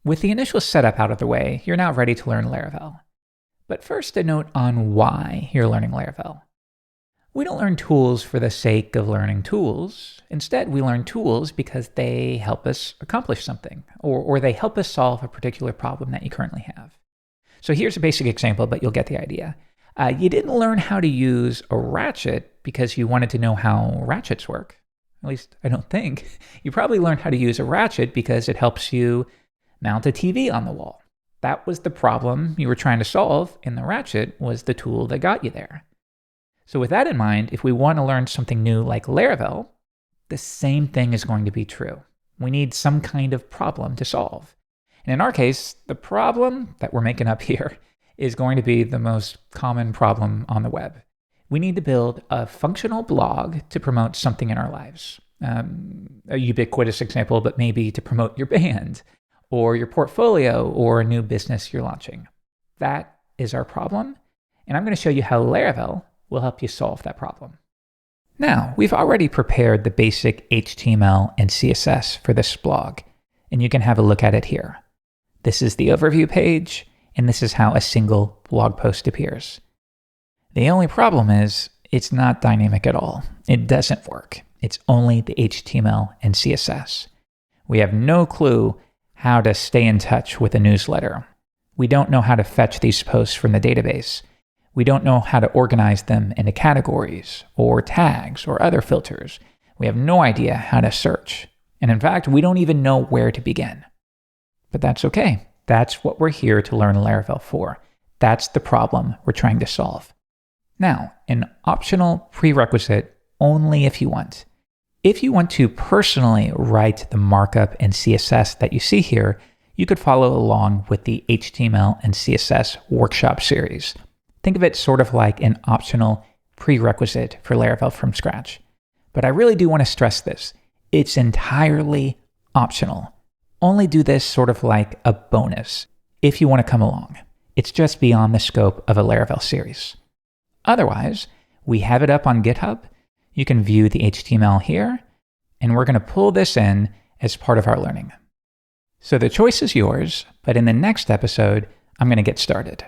With the initial setup out of the way, you're now ready to learn Laravel. But first, a note on why you're learning Laravel. We don't learn tools for the sake of learning tools. Instead, we learn tools because they help us accomplish something, or they help us solve a particular problem that you currently have. So here's a basic example, but you'll get the idea. You didn't learn how to use a ratchet because you wanted to know how ratchets work. At least, I don't think. You probably learned how to use a ratchet because it helps you mount a TV on the wall. That was the problem you were trying to solve, and the ratchet was the tool that got you there. So with that in mind, if we want to learn something new like Laravel, the same thing is going to be true. We need some kind of problem to solve. And in our case, the problem that we're making up here is going to be the most common problem on the web. We need to build a functional blog to promote something in our lives. A ubiquitous example, but maybe to promote your band, or your portfolio, or a new business you're launching. That is our problem, and I'm going to show you how Laravel will help you solve that problem. Now, we've already prepared the basic HTML and CSS for this blog, and you can have a look at it here. This is the overview page, and this is how a single blog post appears. The only problem is it's not dynamic at all. It doesn't work. It's only the HTML and CSS. We have no clue how to stay in touch with a newsletter. We don't know how to fetch these posts from the database. We don't know how to organize them into categories or tags or other filters. We have no idea how to search. And in fact, we don't even know where to begin. But that's okay. That's what we're here to learn Laravel for. That's the problem we're trying to solve. Now, an optional prerequisite only if you want. If you want to personally write the markup and CSS that you see here, you could follow along with the HTML and CSS workshop series. Think of it sort of like an optional prerequisite for Laravel from scratch. But I really do want to stress this. It's entirely optional. Only do this sort of like a bonus if you want to come along. It's just beyond the scope of a Laravel series. Otherwise, we have it up on GitHub. You can view the HTML here, and we're going to pull this in as part of our learning. So the choice is yours, but in the next episode, I'm going to get started.